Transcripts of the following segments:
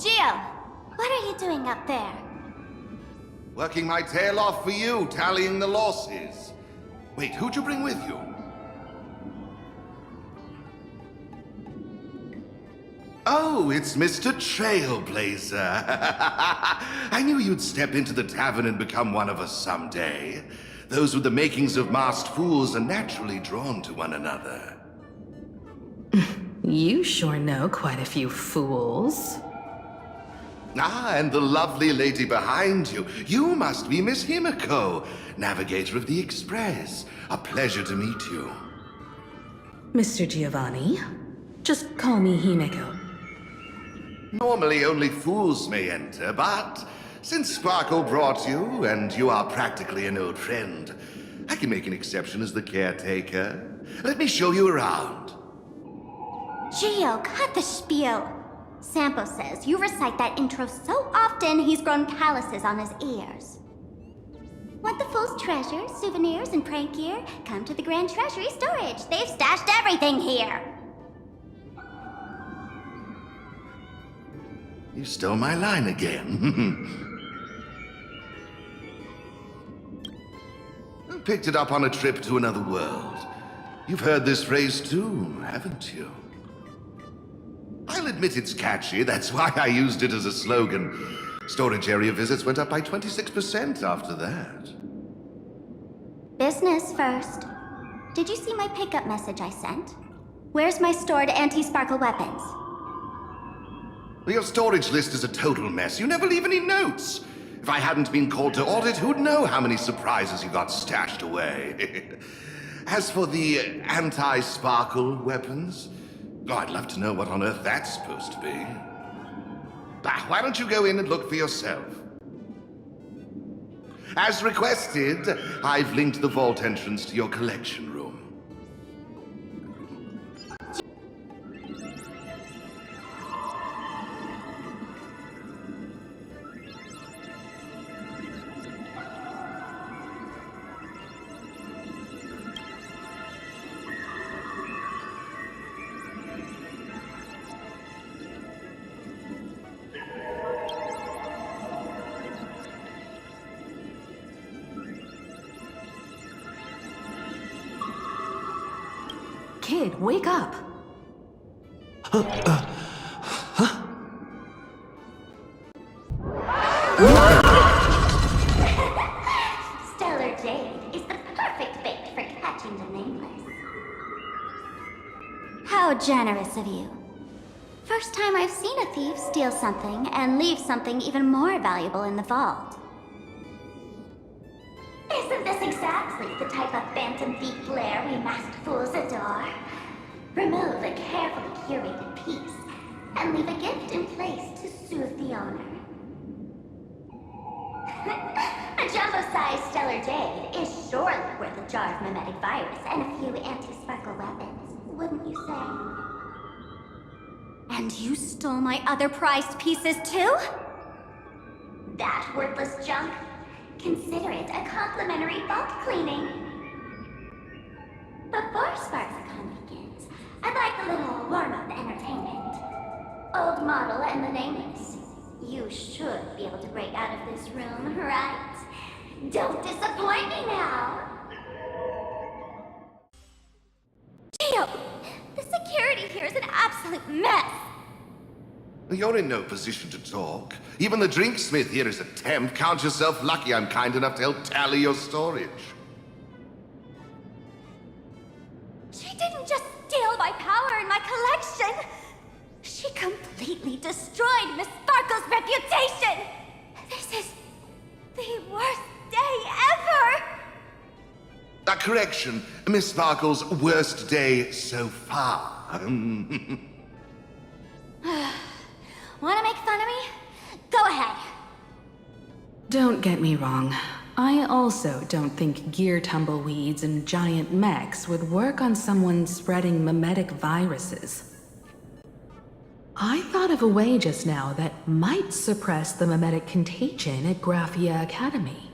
Gio, what are you doing up there? Working my tail off for you, tallying the losses. Wait, who'd you bring with you? Oh, it's Mr. Trailblazer. I knew you'd step into the tavern and become one of us someday. Those with the makings of masked fools are naturally drawn to one another. You sure know quite a few fools. Ah, and the lovely lady behind you. You must be Miss Himiko, navigator of the Express. A pleasure to meet you. Mr. Giovanni, just call me Himiko. Normally only fools may enter, but since Sparkle brought you, and you are practically an old friend, I can make an exception as the caretaker. Let me show you around. Gio, cut the spiel. Sampo says you recite that intro so often he's grown calluses on his ears. Want the Fool's treasures, souvenirs, and prank gear? Come to the Grand Treasury Storage. They've stashed everything here. You stole my line again. Picked it up on a trip to another world. You've heard this phrase too, haven't you? I'll admit it's catchy, that's why I used it as a slogan. Storage area visits went up by 26% after that. Business first. Did you see my pickup message I sent? Where's my stored anti-sparkle weapons? Well, your storage list is a total mess. You never leave any notes. If I hadn't been called to audit, who'd know how many surprises you got stashed away? As for the anti-sparkle weapons, oh, I'd love to know what on earth that's supposed to be. Why don't you go in and look for yourself? As requested, I've linked the vault entrance to your collection room. Kid, wake up! Stellar Jade is the perfect bait for catching the nameless. How generous of you. First time I've seen a thief steal something and leave something even more valuable in the vault. Isn't this exactly the type of phantom thief flair we masked fools adore? Remove a carefully curated piece and leave a gift in place to soothe the owner. A jumbo-sized Stellar Jade is surely worth a jar of mimetic virus and a few anti-sparkle weapons, wouldn't you say? And you stole my other prized pieces too? That worthless junk? Consider it a complimentary vault cleaning. Before SparkleCon begins, I'd like a little warm-up entertainment. Old model and the nameless. You should be able to break out of this room, right? Don't disappoint me now! Gio! The security here is an absolute mess! You're in no position to talk. Even the drinksmith here is a temp. Count yourself lucky I'm kind enough to help tally your storage. She didn't just steal my power and my collection! She completely destroyed Miss Sparkle's reputation! This is the worst day ever! A correction. Miss Sparkle's worst day so far. Wanna make fun of me? Go ahead. Don't get me wrong. I also don't think gear tumbleweeds and giant mechs would work on someone spreading mimetic viruses. I thought of a way just now that might suppress the mimetic contagion at Graphia Academy.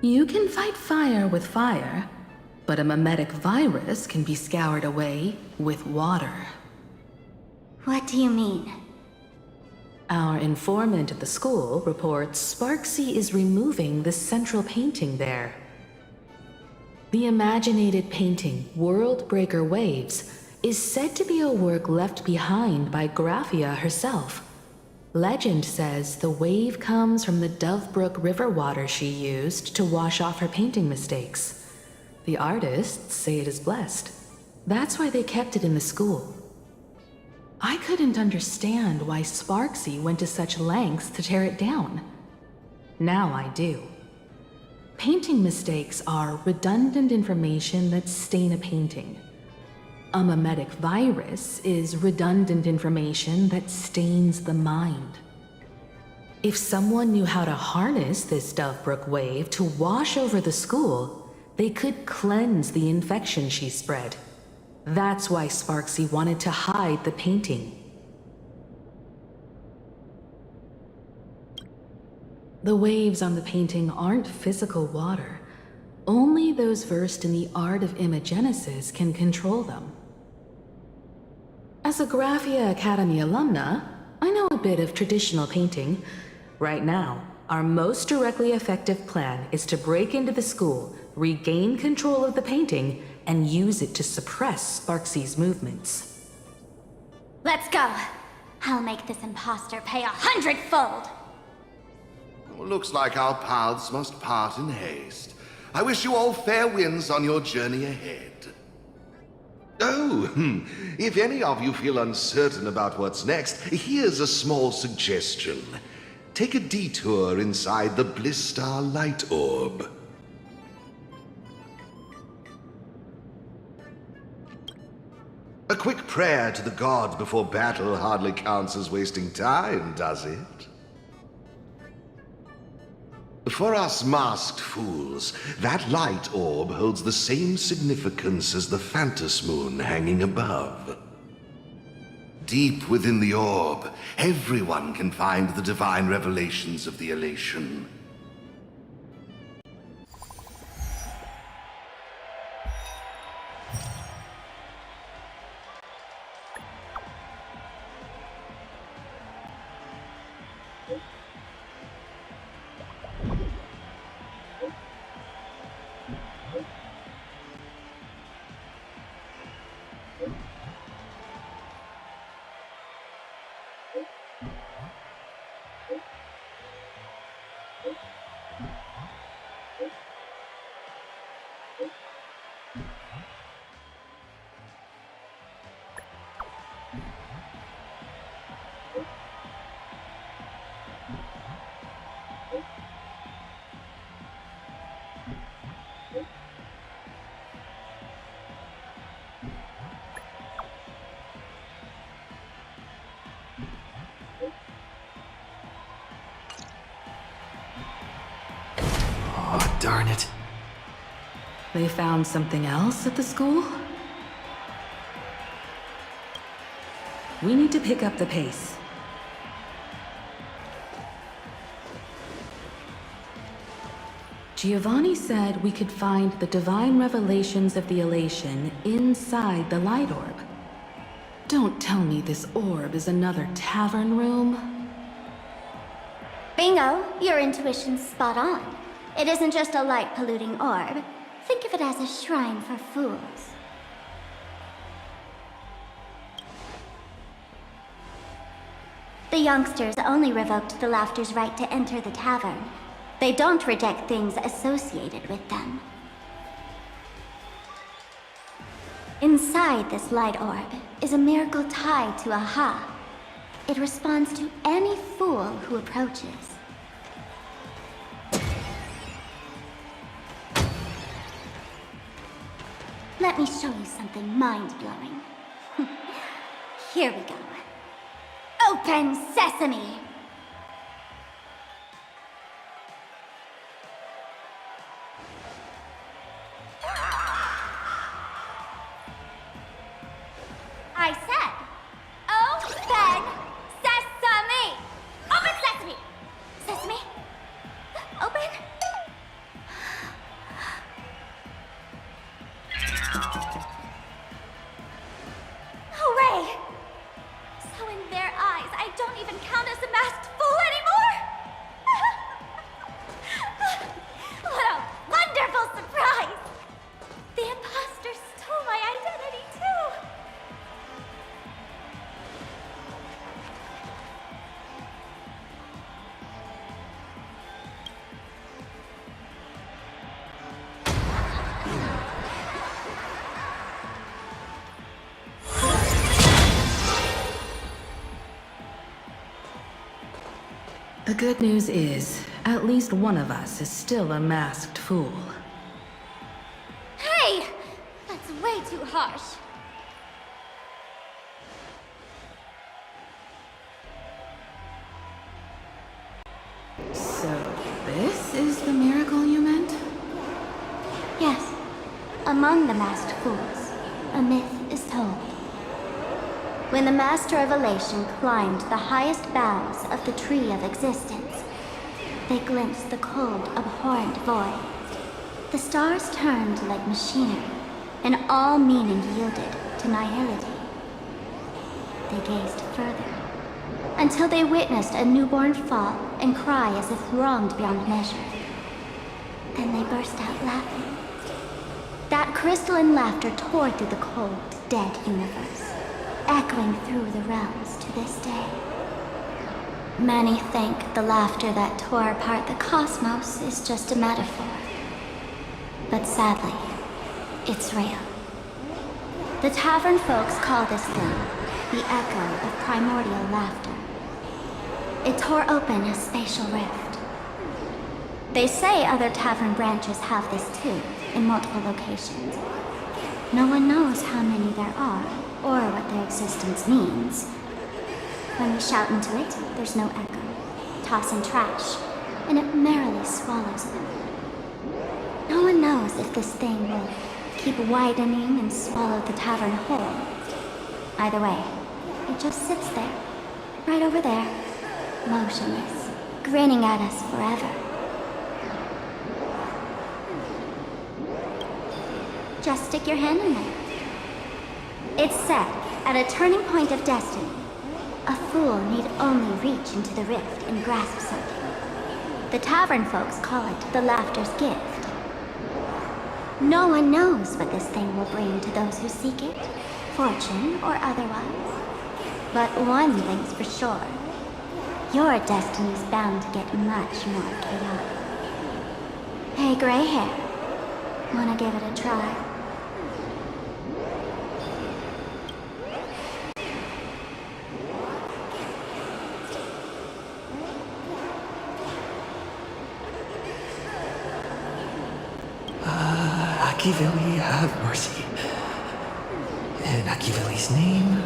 You can fight fire with fire, But a memetic virus can be scoured away with water. What do you mean? Our informant at the school reports Sparksy is removing the central painting there. The imaginated painting, World Breaker Waves, is said to be a work left behind by Graphia herself. Legend says the wave comes from the Dovebrook river water she used to wash off her painting mistakes. The artists say it is blessed. That's why they kept it in the school. I couldn't understand why Sparksy went to such lengths to tear it down. Now I do. Painting mistakes are redundant information that stain a painting. A memetic virus is redundant information that stains the mind. If someone knew how to harness this Dovebrook wave to wash over the school, they could cleanse the infection she spread. That's why Sparksy wanted to hide the painting. The waves on the painting aren't physical water. Only those versed in the art of imagenesis can control them. As a Graphia Academy alumna, I know a bit of traditional painting. Right now, our most directly effective plan is to break into the school, regain control of the painting, and use it to suppress Sparksy's movements. Let's go. I'll make this imposter pay 100-fold. Well, looks like our paths must part in haste. I wish you all fair winds on your journey ahead. Oh, if any of you feel uncertain about what's next, here's a small suggestion. Take a detour inside the Blistar light orb. A quick prayer to the gods before battle hardly counts as wasting time, does it? For us masked fools, that light orb holds the same significance as the Phantos Moon hanging above. Deep within the orb, everyone can find the divine revelations of the elation. Oh, darn it. They found something else at the school? We need to pick up the pace. Giovanni said we could find the divine revelations of the elation inside the light orb. Don't tell me this orb is another tavern room. Bingo, your intuition's spot on. It isn't just a light-polluting orb. Think of it as a shrine for fools. The youngsters only revoked the Laughter's right to enter the tavern. They don't reject things associated with them. Inside this light orb is a miracle tied to Aha. It responds to any fool who approaches. Let me show you something mind-blowing. Here we go. Open sesame! I said, open sesame! Open sesame! Sesame? Open? Hooray! So in their eyes, I don't even count as a masked fool anymore? What a wonderful surprise! The imposter stole my identity too! The good news is, at least one of us is still a masked fool. Hey! That's way too harsh. So, this is the miracle you meant? Yes. Among the masked fools, a myth is told. When the Master of Elation climbed the highest boughs of the Tree of Existence, they glimpsed the cold, abhorrent void. The stars turned like machinery, and all meaning yielded to nihility. They gazed further, until they witnessed a newborn fall and cry as if wronged beyond measure. Then they burst out laughing. That crystalline laughter tore through the cold, dead universe, echoing through the realms to this day. Many think the laughter that tore apart the cosmos is just a metaphor. But sadly, it's real. The tavern folks call this thing the echo of primordial laughter. It tore open a spatial rift. They say other tavern branches have this too, in multiple locations. No one knows how many there are, or what their existence means. When we shout into it, there's no echo. Toss in trash, and it merrily swallows them. No one knows if this thing will keep widening and swallow the tavern whole. Either way, it just sits there, right over there, motionless, grinning at us forever. Just stick your hand in there. It's said, at a turning point of destiny, a fool need only reach into the rift and grasp something. The tavern folks call it the laughter's gift. No one knows what this thing will bring to those who seek it, fortune or otherwise. But one thing's for sure. Your destiny's bound to get much more chaotic. Hey, gray hair. Wanna give it a try? Akivilli, have mercy. In Akivilli's name,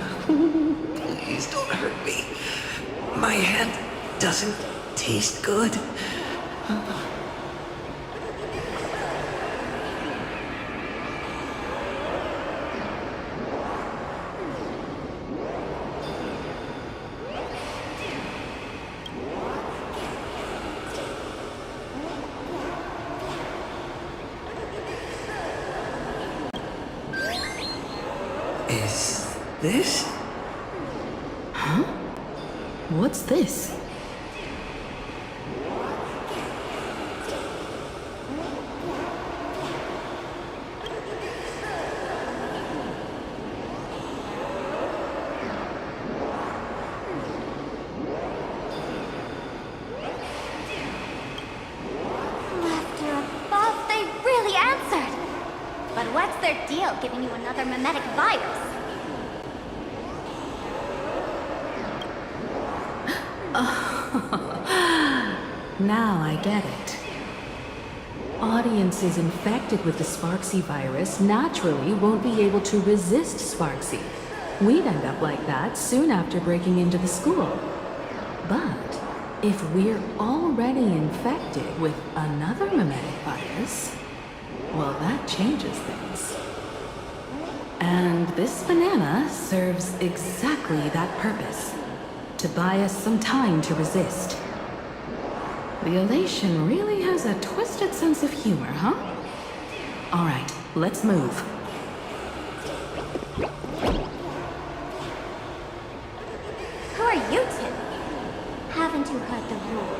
please don't hurt me. My hand doesn't taste good. Is this? Huh? What's this? Laughter above, they really answered! But what's their deal giving you another mimetic virus? Now I get it. Audiences infected with the Sparksy virus naturally won't be able to resist Sparksy. We'd end up like that soon after breaking into the school. But if we're already infected with another mimetic virus, well, that changes things. And this banana serves exactly that purpose. To buy us some time to resist. The elation really has a twisted sense of humor, huh? All right, let's move. you heard the rule.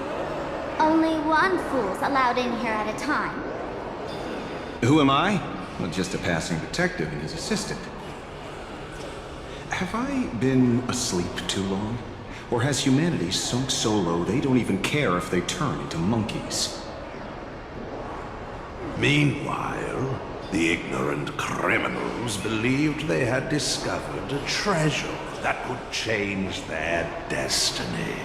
Only one fool's allowed in here at a time. Who am I? Well, just a passing detective and his assistant. Have I been asleep too long? Or has humanity sunk so low they don't even care if they turn into monkeys? Meanwhile, the ignorant criminals believed they had discovered a treasure that could change their destiny,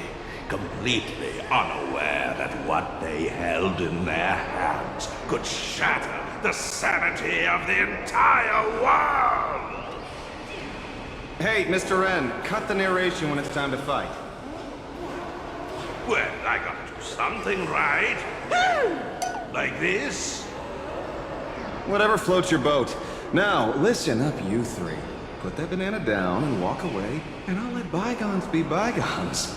completely unaware that what they held in their hands could shatter the sanity of the entire world! Hey, Mr. Wren, cut the narration when it's time to fight. Well, I gotta do something right. Like this? Whatever floats your boat. Now, listen up, you three. Put that banana down and walk away, and I'll let bygones be bygones.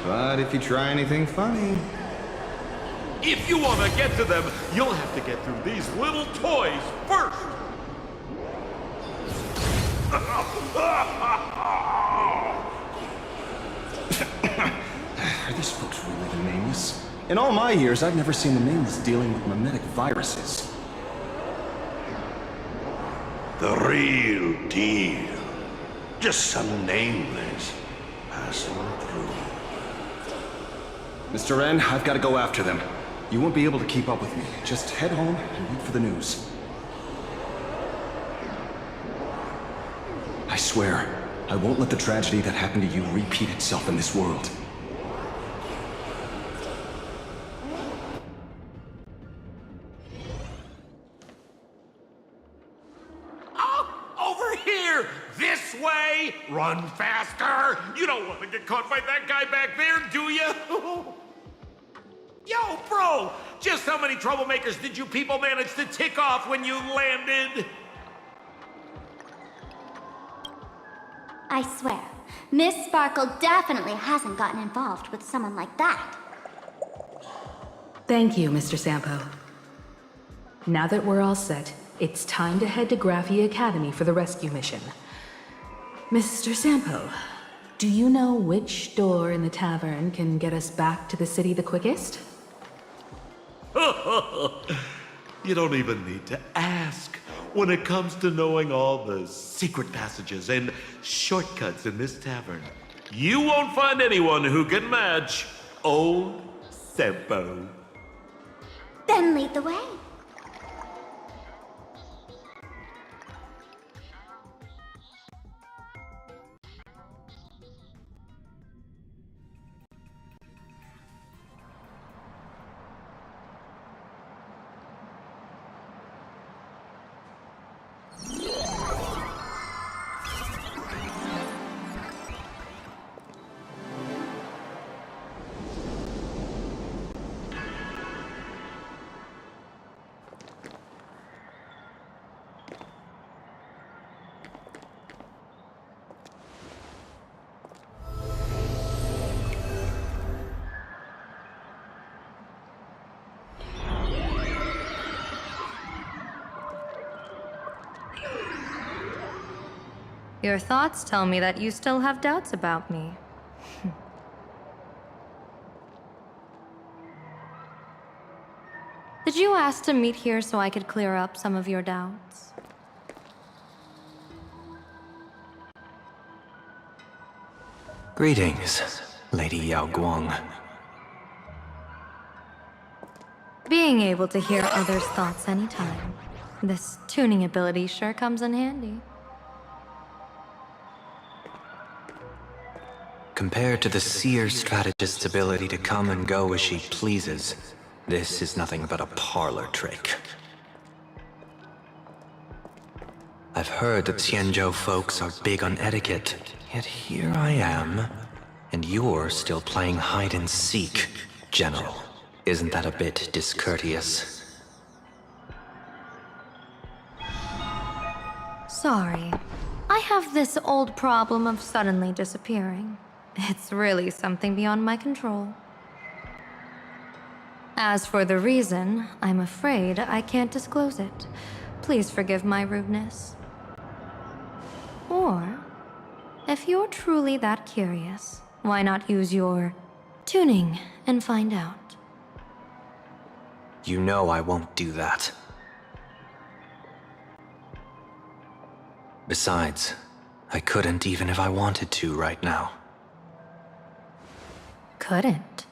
But if you try anything funny... If you want to get to them, you'll have to get through these little toys first! Are these folks really the Nameless? In all my years, I've never seen the Nameless dealing with mimetic viruses. The real deal. Just some nameless passing through. Mr. Wren, I've got to go after them. You won't be able to keep up with me. Just head home and wait for the news. I swear, I won't let the tragedy that happened to you repeat itself in this world. Over here! This way! Run faster! You don't want to get caught by that guy back there, do you? Yo, bro! Just how many troublemakers did you people manage to tick off when you landed? I swear, Miss Sparkle definitely hasn't gotten involved with someone like that. Thank you, Mr. Sampo. Now that we're all set, it's time to head to Graphia Academy for the rescue mission. Mr. Sampo, do you know which door in the tavern can get us back to the city the quickest? You don't even need to ask. When it comes to knowing all the secret passages and shortcuts in this tavern, you won't find anyone who can match old Sempo. Then lead the way. Your thoughts tell me that you still have doubts about me. Did you ask to meet here so I could clear up some of your doubts? Greetings, Lady Yao Guang. Being able to hear others' thoughts anytime. This tuning ability sure comes in handy. Compared to the seer strategist's ability to come and go as she pleases, this is nothing but a parlor trick. I've heard that Xianzhou folks are big on etiquette, yet here I am, and you're still playing hide and seek, General. Isn't that a bit discourteous? Sorry. I have this old problem of suddenly disappearing. It's really something beyond my control. As for the reason, I'm afraid I can't disclose it. Please forgive my rudeness. Or, if you're truly that curious, Why not use your tuning and find out? You know I won't do that. Besides, I couldn't even if I wanted to right now. Couldn't.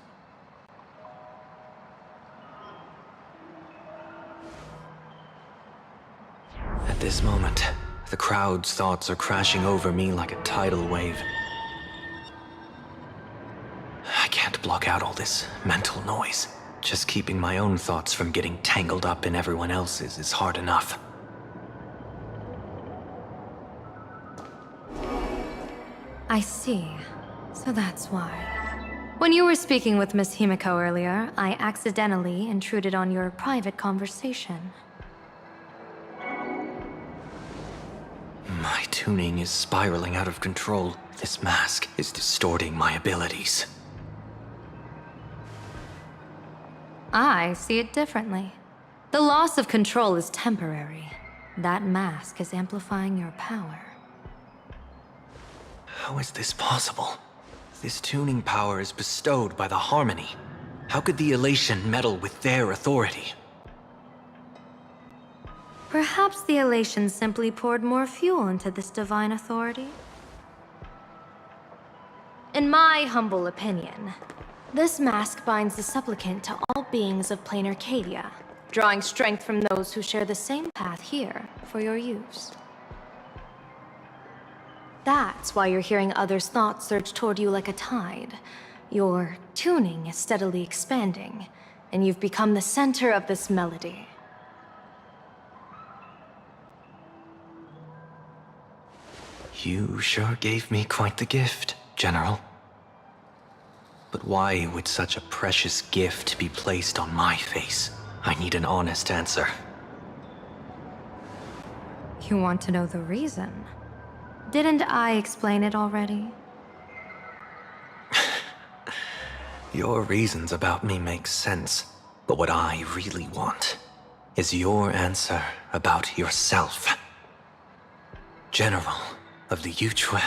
At this moment, the crowd's thoughts are crashing over me like a tidal wave. I can't block out all this mental noise. Just keeping my own thoughts from getting tangled up in everyone else's is hard enough. I see. So that's why. When you were speaking with Miss Himiko earlier, I accidentally intruded on your private conversation. My tuning is spiraling out of control. This mask is distorting my abilities. I see it differently. The loss of control is temporary. That mask is amplifying your power. How is this possible? This tuning power is bestowed by the Harmony. How could the Elation meddle with their authority? Perhaps the Elation simply poured more fuel into this divine authority? In my humble opinion, this mask binds the supplicant to all beings of plain Arcadia, drawing strength from those who share the same path here for your use. That's why you're hearing others' thoughts surge toward you like a tide. Your tuning is steadily expanding, and you've become the center of this melody. You sure gave me quite the gift, General. But why would such a precious gift be placed on my face? I need an honest answer. You want to know the reason? Didn't I explain it already? Your reasons about me make sense, but what I really want is your answer about yourself. General of the Yuchue,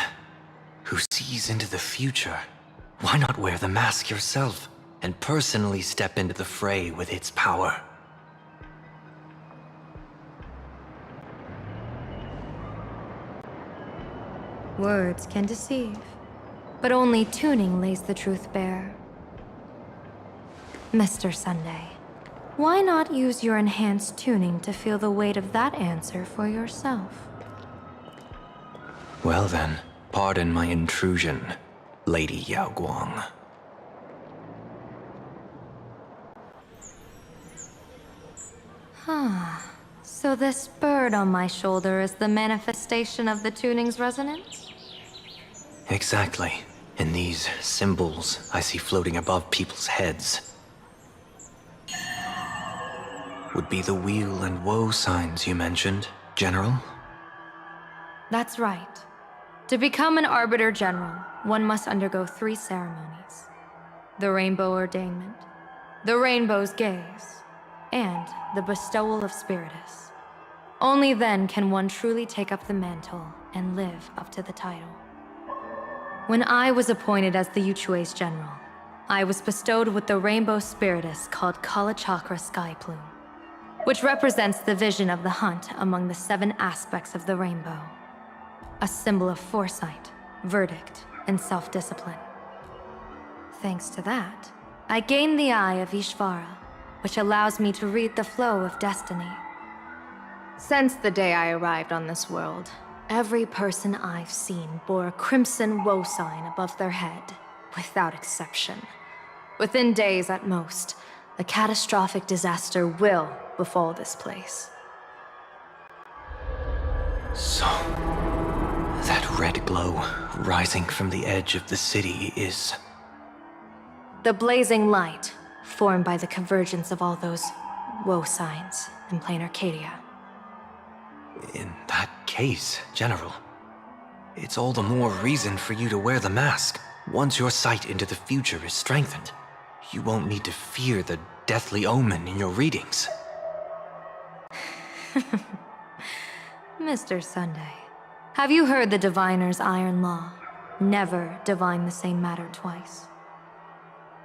who sees into the future. Why not wear the mask yourself and personally step into the fray with its power? Words can deceive, but only tuning lays the truth bare. Mr. Sunday, why not use your enhanced tuning to feel the weight of that answer for yourself? Well then, pardon my intrusion, Lady Yao Guang. So this bird on my shoulder is the manifestation of the tuning's resonance? Exactly. And these symbols I see floating above people's heads would be the wheel and woe signs you mentioned, General? That's right. To become an Arbiter General, one must undergo 3 ceremonies. The Rainbow Ordainment, the Rainbow's Gaze, and the Bestowal of Spiritus. Only then can one truly take up the mantle and live up to the title. When I was appointed as the Yuchue's general, I was bestowed with the Rainbow Spiritus called Kalachakra Sky Plume, which represents the vision of the hunt among the 7 aspects of the rainbow. A symbol of foresight, verdict, and self-discipline. Thanks to that, I gained the Eye of Ishvara, which allows me to read the flow of destiny. Since the day I arrived on this world, every person I've seen bore a crimson woe sign above their head, without exception. Within days at most, a catastrophic disaster will befall this place. So, that red glow rising from the edge of the city is... The blazing light, formed by the convergence of all those woe signs in plain Arcadia. In that case, General, it's all the more reason for you to wear the mask. Once your sight into the future is strengthened, you won't need to fear the deathly omen in your readings. Mr. Sunday, have you heard the Diviner's Iron Law? Never divine the same matter twice.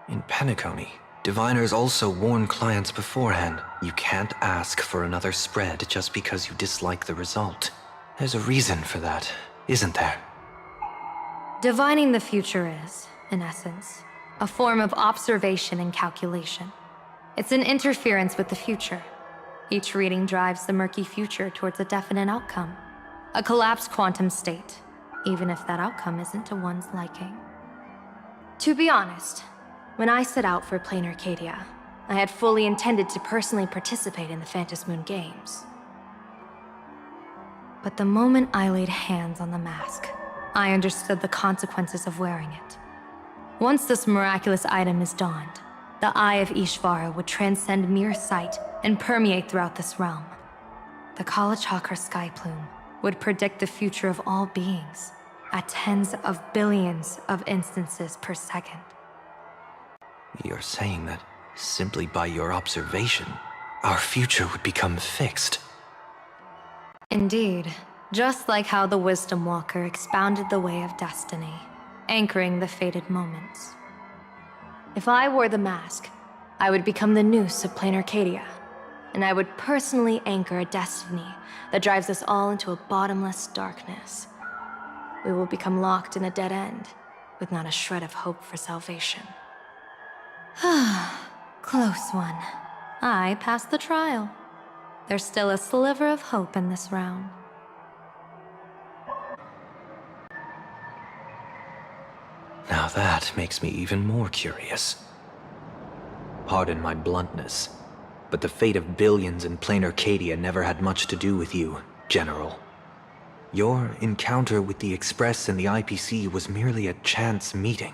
In Penacony, diviners also warn clients beforehand. You can't ask for another spread just because you dislike the result. There's a reason for that, isn't there? Divining the future is, in essence, a form of observation and calculation. It's an interference with the future. Each reading drives the murky future towards a definite outcome, a collapsed quantum state, even if that outcome isn't to one's liking. To be honest, when I set out for Plain Arcadia, I had fully intended to personally participate in the Phantasmoon Games. But the moment I laid hands on the mask, I understood the consequences of wearing it. Once this miraculous item is donned, the Eye of Ishvara would transcend mere sight and permeate throughout this realm. The Kalachakra sky plume would predict the future of all beings at tens of billions of instances per second. You're saying that simply by your observation, our future would become fixed. Indeed, just like how the Wisdom Walker expounded the way of destiny, anchoring the fated moments. If I wore the mask, I would become the noose of Plain Arcadia, and I would personally anchor a destiny that drives us all into a bottomless darkness. We will become locked in a dead end, with not a shred of hope for salvation. Close one. I passed the trial. There's still a sliver of hope in this round. Now that makes me even more curious. Pardon my bluntness, but the fate of billions in Plain Arcadia never had much to do with you, General. Your encounter with the Express and the IPC was merely a chance meeting.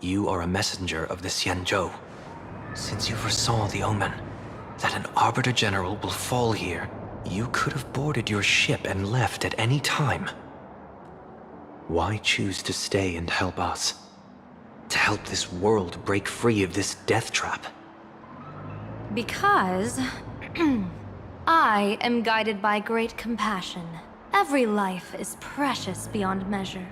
You are a messenger of the Xianzhou. Since you foresaw the omen, that an Arbiter General will fall here, you could have boarded your ship and left at any time. Why choose to stay and help us? To help this world break free of this death trap? Because I am guided by great compassion. Every life is precious beyond measure.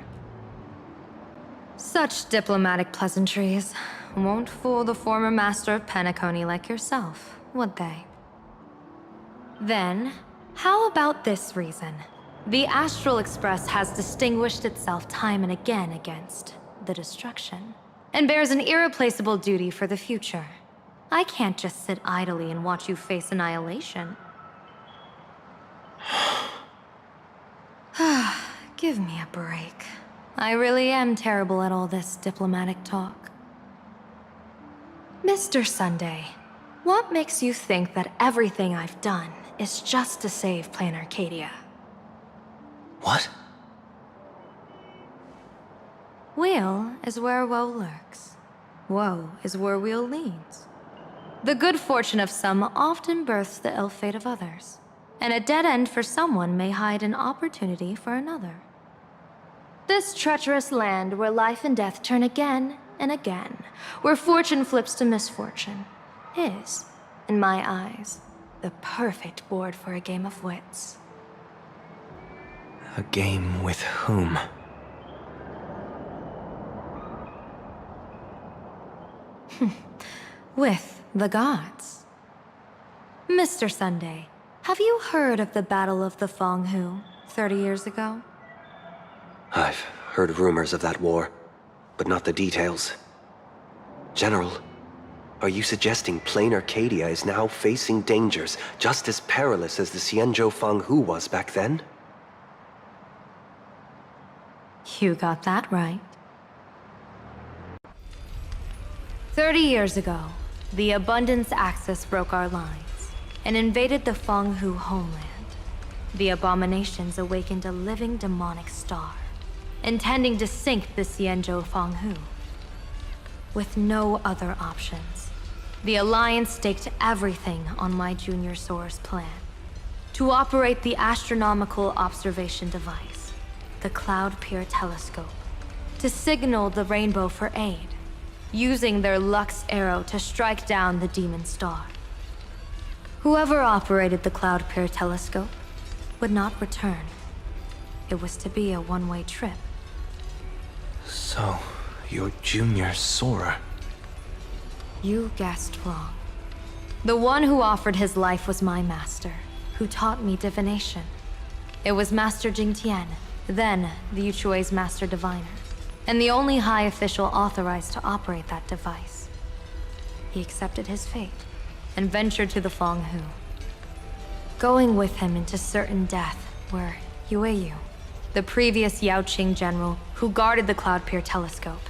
Such diplomatic pleasantries won't fool the former master of Penacony like yourself, would they? Then, how about this reason? The Astral Express has distinguished itself time and again against the destruction, and bears an irreplaceable duty for the future. I can't just sit idly and watch you face annihilation. Give me a break. I really am terrible at all this diplomatic talk. Mr. Sunday, what makes you think that everything I've done is just to save Plain Arcadia? What? Weal is where woe lurks. Woe is where weal leans. The good fortune of some often births the ill fate of others, and a dead end for someone may hide an opportunity for another. This treacherous land where life and death turn again and again, where fortune flips to misfortune, is, in my eyes, the perfect board for a game of wits. A game with whom? With the gods. Mr. Sunday, have you heard of the Battle of the Fong Hu 30 years ago? I've heard rumors of that war, but not the details. General, are you suggesting Plain Arcadia is now facing dangers just as perilous as the Xianzhou Fang Hu was back then? You got that right. 30 years ago, the Abundance Axis broke our lines and invaded the Fang Hu homeland. The abominations awakened a living demonic star, intending to sink the Xianzhou Fang Hu. With no other options, the Alliance staked everything on my Junior Soar's plan to operate the astronomical observation device, the Cloud Peer Telescope, to signal the rainbow for aid, using their Lux arrow to strike down the demon star. Whoever operated the Cloud Peer Telescope would not return. It was to be a one-way trip, So, you're Junior Sora. You guessed wrong. The one who offered his life was my master, who taught me divination. It was Master Jing Tian, then the Yuchui's Master Diviner, and the only high official authorized to operate that device. He accepted his fate and ventured to the Fong Hu. Going with him into certain death were Yueyu, the previous Yaoqing general who guarded the Cloud Pier telescope,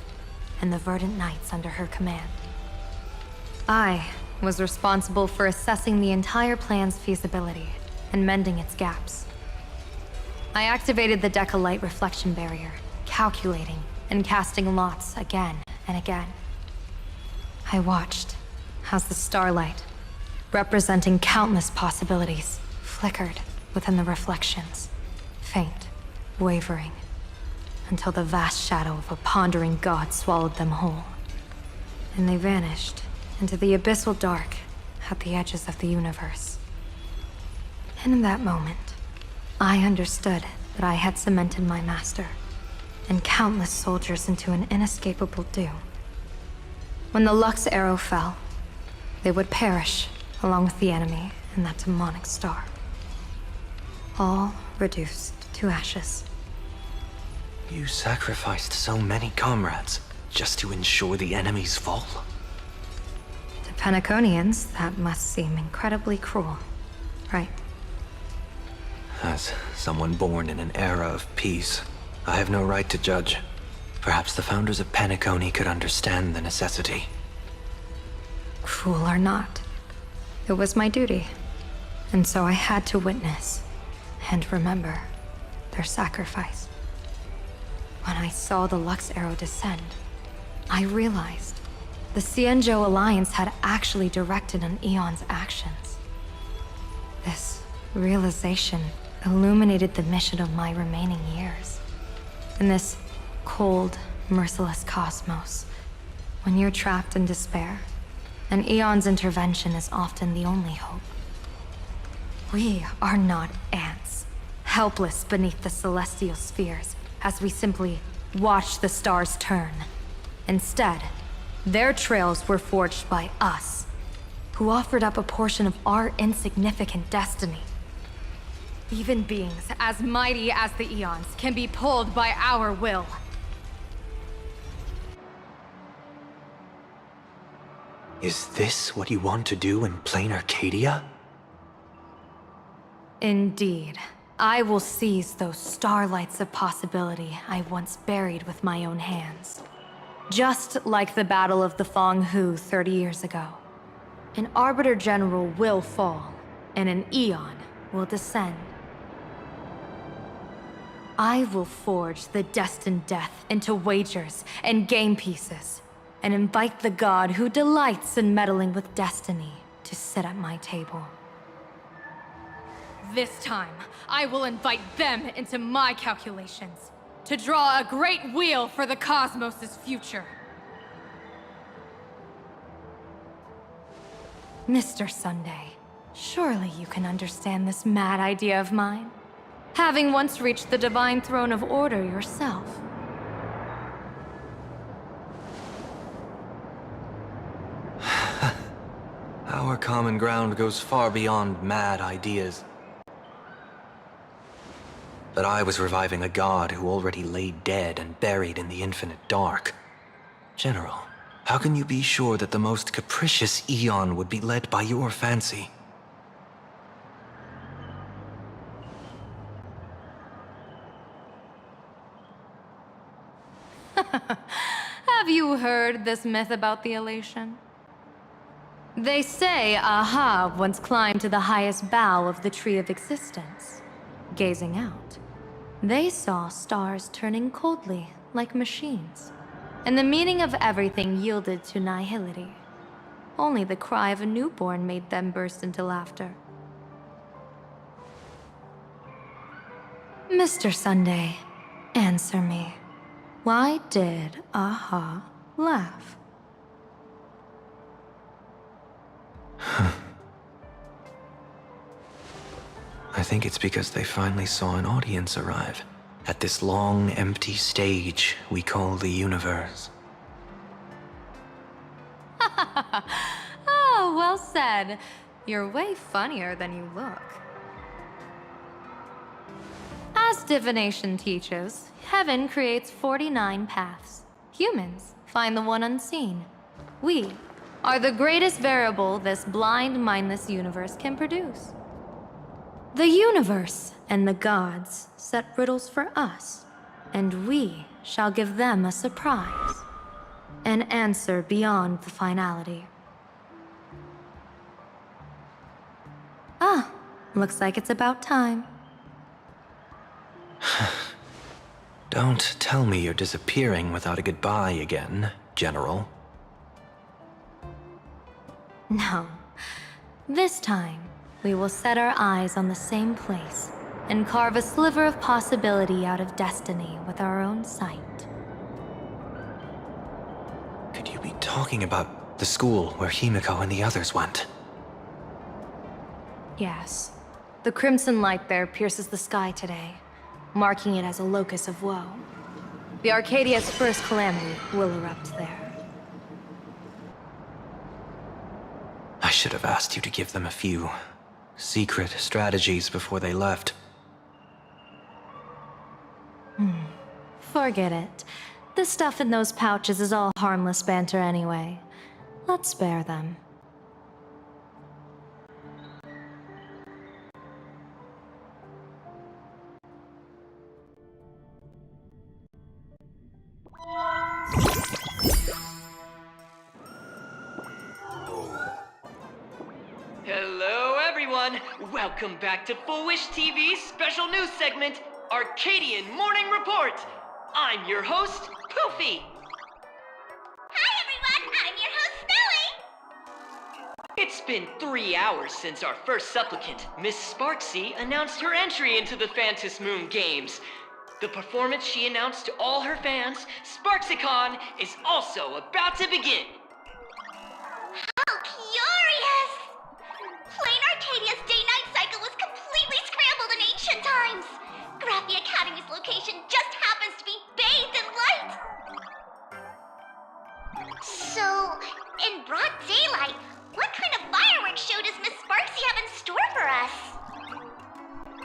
and the Verdant Knights under her command. I was responsible for assessing the entire plan's feasibility and mending its gaps. I activated the Decalite reflection barrier, calculating and casting lots again and again. I watched as the starlight, representing countless possibilities, flickered within the reflections, faint, wavering, until the vast shadow of a pondering god swallowed them whole. And they vanished into the abyssal dark at the edges of the universe. And in that moment, I understood that I had cemented my master and countless soldiers into an inescapable doom. When the Lux arrow fell, they would perish along with the enemy and that demonic star. All reduced to ashes. You sacrificed so many comrades just to ensure the enemy's fall? To Penaconians, that must seem incredibly cruel, right? As someone born in an era of peace, I have no right to judge. Perhaps the founders of Penacony could understand the necessity. Cruel or not, it was my duty. And so I had to witness and remember their sacrifice. When I saw the Lux arrow descend, I realized the Xianzhou Alliance had actually directed an Eon's actions. This realization illuminated the mission of my remaining years. In this cold, merciless cosmos, when you're trapped in despair, an Eon's intervention is often the only hope. We are not ants, helpless beneath the celestial spheres as we simply watch the stars turn. Instead, their trails were forged by us, who offered up a portion of our insignificant destiny. Even beings as mighty as the Eons can be pulled by our will. Is this what you want to do in plain Arcadia? Indeed. I will seize those starlights of possibility I once buried with my own hands. Just like the Battle of the Fong Hu 30 years ago. An Arbiter General will fall, and an Eon will descend. I will forge the destined death into wagers and game pieces, and invite the god who delights in meddling with destiny to sit at my table. This time, I will invite them into my calculations, to draw a great wheel for the cosmos' future. Mr. Sunday, surely you can understand this mad idea of mine, having once reached the divine throne of order yourself. Our common ground goes far beyond mad ideas. But I was reviving a god who already lay dead and buried in the infinite dark. General, how can you be sure that the most capricious Eon would be led by your fancy? Have you heard this myth about the elation? They say Aha once climbed to the highest bough of the Tree of Existence. Gazing out, they saw stars turning coldly like machines, and the meaning of everything yielded to nihility. Only the cry of a newborn made them burst into laughter. Mr. Sunday, answer me. Why did Aha laugh? I think it's because they finally saw an audience arrive, at this long, empty stage we call the universe. Oh, well said. You're way funnier than you look. As divination teaches, heaven creates 49 paths. Humans find the one unseen. We are the greatest variable this blind, mindless universe can produce. The universe and the gods set riddles for us, and we shall give them a surprise. An answer beyond the finality. Ah, looks like it's about time. Don't tell me you're disappearing without a goodbye again, General. No. This time, we will set our eyes on the same place and carve a sliver of possibility out of destiny with our own sight. Could you be talking about the school where Himiko and the others went? Yes. The crimson light there pierces the sky today, marking it as a locus of woe. The Arcadia's first calamity will erupt there. I should have asked you to give them a few secret strategies before they left. Forget it. The stuff in those pouches is all harmless banter anyway. Let's spare them. Hello, everyone! Welcome back to Full Wish TV's special news segment, Arcadian Morning Report! I'm your host, Poofy! Hi, everyone! I'm your host, Smelly! It's been 3 hours since our first supplicant, Miss Sparksy, announced her entry into the Phantom Moon Games. The performance she announced to all her fans, SparksyCon, is also about to begin. How curious! Plain Arcadia's day-night cycle was completely scrambled in ancient times. Graphia Academy's location just happens to be bathed in light. So, in broad daylight, what kind of fireworks show does Miss Sparksy have in store for us?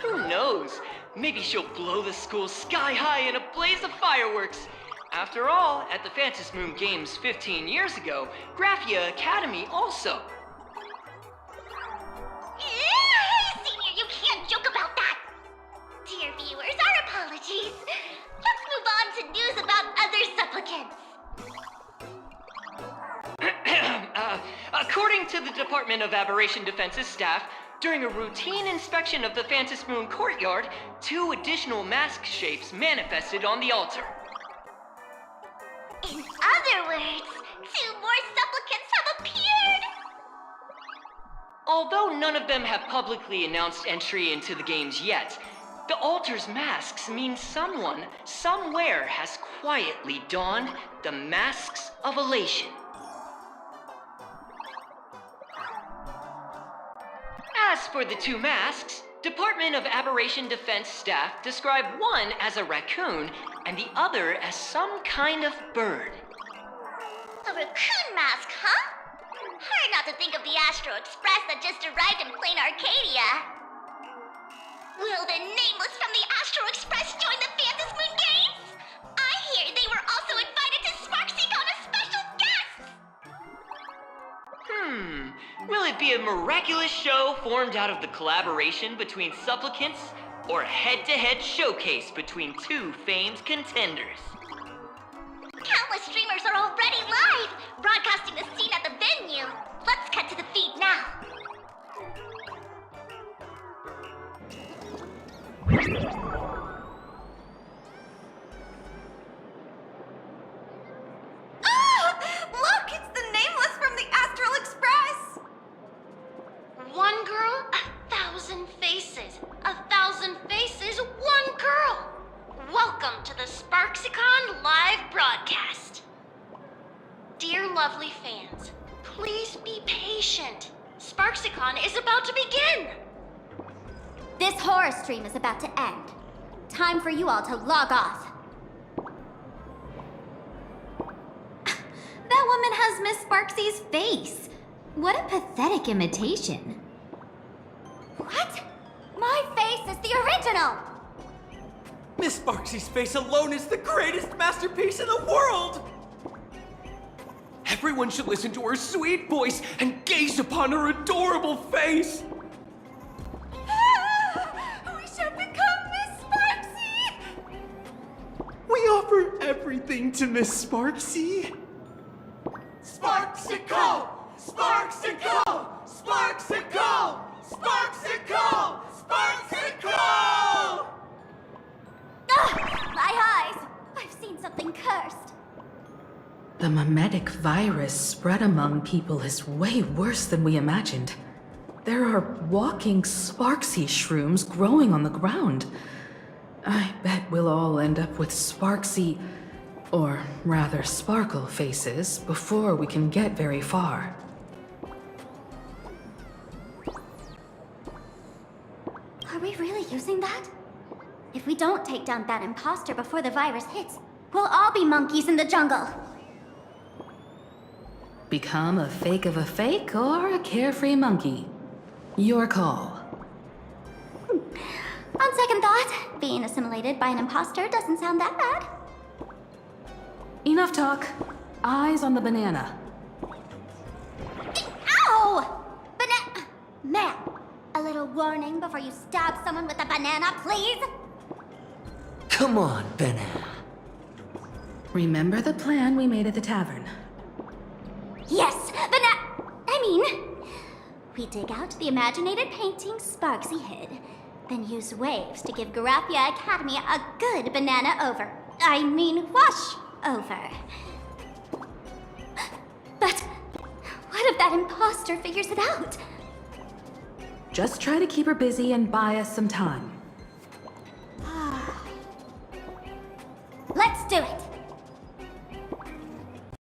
Who knows? Maybe she'll blow the school sky high in a blaze of fireworks. After all, at the Phantom Moon Games 15 years ago, Graphia Academy also. Hey, Senior, you can't joke about that! Dear viewers, our apologies. Let's move on to news about other supplicants. According to the Department of Aberration Defense's staff, during a routine inspection of the Phantom Moon courtyard, 2 additional mask shapes manifested on the altar. In other words, 2 more supplicants have appeared! Although none of them have publicly announced entry into the games yet, the altar's masks mean someone, somewhere has quietly donned the masks of elation. As for the 2 masks, Department of Aberration Defense staff describe one as a raccoon and the other as some kind of bird. A raccoon mask, huh? Hard not to think of the Astro Express that just arrived in plain Arcadia. Will the Nameless from the Astro Express join the Phantom Moon Games? I hear they were also invited to SparksyCon as special guests! Will it be a miraculous show formed out of the collaboration between supplicants, or a head-to-head showcase between 2 famed contenders? Countless streamers are already live, broadcasting the scene at the venue. Let's cut to the feed now. Look, it's the Nameless from the Astral Express! One girl, 1,000 faces. 1,000 faces, one girl. Welcome to the SparksyCon live broadcast. Dear lovely fans, please be patient. SparksyCon is about to begin. This horror stream is about to end. time for you all to log off. That woman has Miss Sparksy's face. What a pathetic imitation. What? My face is the original! Miss Sparksy's face alone is the greatest masterpiece in the world! Everyone should listen to her sweet voice and gaze upon her adorable face! We should become Miss Sparksy! We offer everything to Miss Sparksy. Sparksicle! Sparksicle! Sparksicle! Sparksicle! Sparksicle! My eyes! I've seen something cursed. The mimetic virus spread among people is way worse than we imagined. There are walking Sparksy shrooms growing on the ground. I bet we'll all end up with Sparksy, or rather Sparkle faces, before we can get very far. Are we really using that? If we don't take down that imposter before the virus hits, we'll all be monkeys in the jungle. Become a fake of a fake or a carefree monkey. Your call. On second thought, being assimilated by an imposter doesn't sound that bad. Enough talk. Eyes on the banana. Ow! Ma'am, a little warning before you stab someone with a banana, please? Come on, banana. Remember the plan we made at the tavern. Yes, we dig out the imaginated painting Sparksy hid, then use waves to give Garafia Academy a good banana wash over. But what if that imposter figures it out? Just try to keep her busy and buy us some time. Let's do it!